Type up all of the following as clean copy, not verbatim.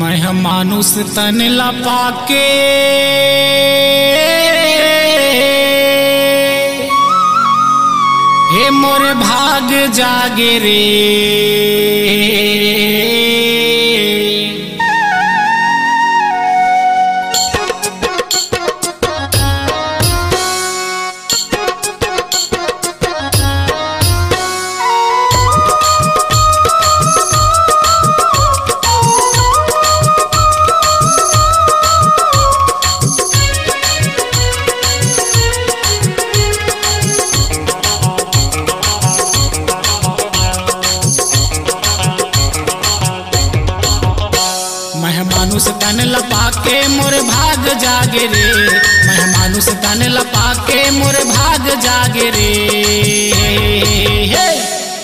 मैं मानुष तन लपाके हे मोरे भाग जागे रे। मानुष तन लपाके मोर भाग जागे रे। मैं मानुष तन लपाके मोर भाग जागे रे। हे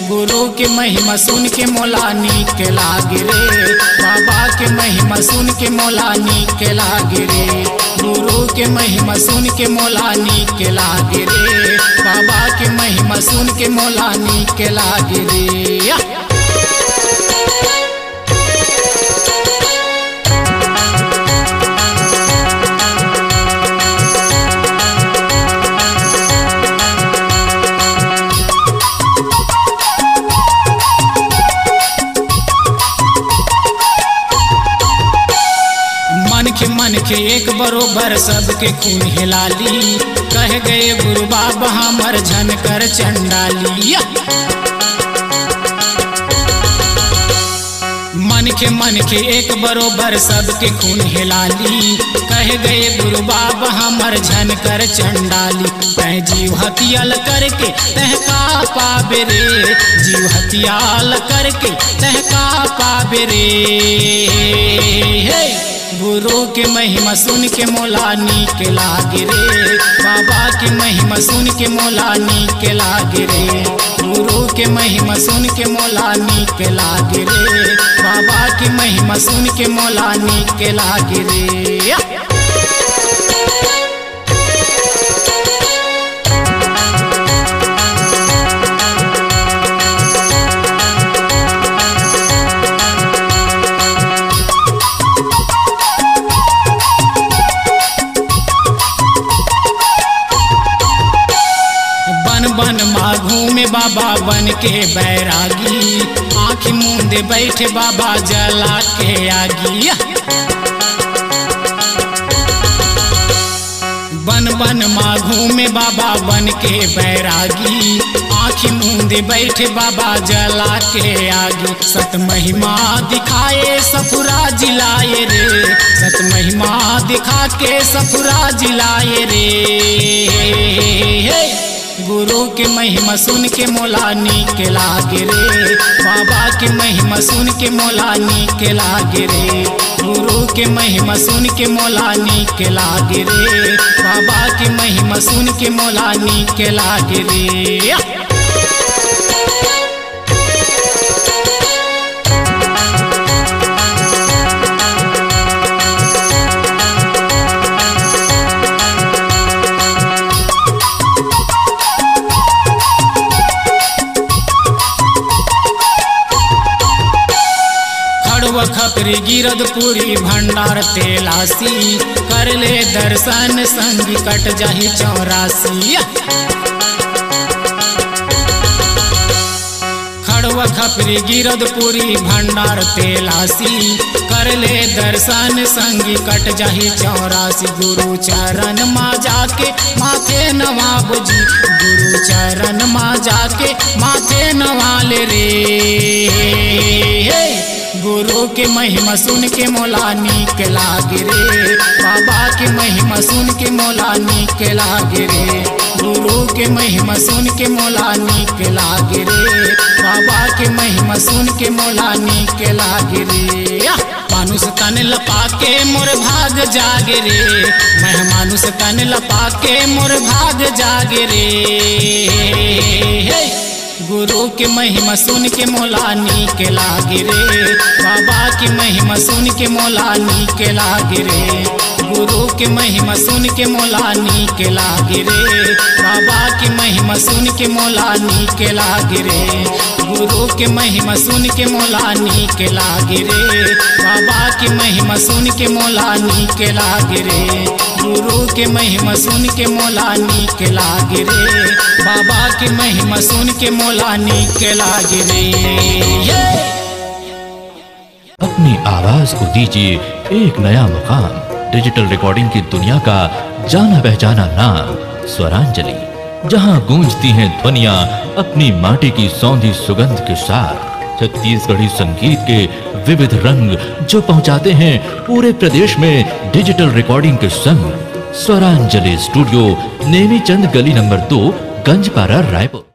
गुरु के महिमा सुन के मोला नीक लागे रे। बाबा के महिमा सुन के मोला नीक लागे रे। गुरु के महिमा सुन के मोला नीक लागे रे। बाबा के महिमा सुन के मोला नीक लागे रे। मन के एक बरोबर सबके खून हिलाली। कह गए गुरु बाबा हमर झनकर चंडाली। मन के एक बरोबर सबके खून हिलाली। कह गए गुरु बाबा हमर झनकर चंडाली। तह जीव हथियाल करके तह का पाबे रे। जीव हथियाल करके तह का पाबे रे। गुरु के महिमा सुन के मोला नीक लागे रे। बाबा के महिमा सुन के मोला नीक लागे रे। गुरु के महिमा सुन के मोला नीक लागे रे। बाबा के महिमा सुन के मोला नीक लागे रे। बन माघू में बाबा बन के बैरागी। आँख मूंदे बैठे बाबा जला के आगी। बन माघू में बाबा बन के बैरागी। आँख मूंदे बैठे बाबा जला के आगी। सत महिमा दिखाए सफुरा जिलाए रे। सत महिमा दिखा के सफुरा जिलाए रे। गुरु के महिमा सुन के मोला नीक लागे रे। बाबा के महिमा सुन के मोला नीक लागे रे। गुरु के महिमा सुन के मोला नीक लागे रे। बाबा के महिमा सुन के मोला नीक लागे रे। खपरी गिरदपुरी भंडार तेलासी। कर ले दर्शन संगी कट जाही 84। खड़वा खपरी गिरदपुरी भंडार तेलासी। कर ले दर्शन संगी कट जाही 84। गुरु चरण माँ जाके माथे नवाब जी। गुरु चरण माँ जाके माथे नवाले रे। गुरु के महिमा सुन के मोला नीक लागे रे। बाबा के महिमा सुन के मोला नीक लागे रे। गुरु के महिमा सुन के मोला नीक लागे रे। बाबा के महिमा सुन के मोला नीक लागे रे। मानुष तन लपाके मोर भाग जागे रे। मैं मानुष तन लपाके मोर भाग जागे रे। गुरु के महिमा सुन के मोला नीक लागे रे। बाबा की महिमा सुन के मोला नीक लागे रे। गुरु के महिमा सुन के मोला नीक लागे रे, बाबा की महिमा सुन के मोला नीक लागे रे, गुरु के महिमा सुन के मोला नीक लागे रे, बाबा की महिमा सुन के मोला नीक लागे रे, गुरु के महिमा सुन के मोला नीक लागे रे, बाबा की महिमा सुन के मोला नीक लागे रे। अपनी आवाज को दीजिए एक नया मुकाम, डिजिटल रिकॉर्डिंग की दुनिया का जाना पहचाना नाम स्वरांजलि, जहां गूंजती हैं ध्वनियां अपनी माटी की सौंधी सुगंध के साथ, छत्तीसगढ़ी संगीत के विविध रंग जो पहुंचाते हैं पूरे प्रदेश में डिजिटल रिकॉर्डिंग के संग। स्वरांजलि स्टूडियो, नेमीचंद गली नंबर 2, गंजपारा, रायपुर।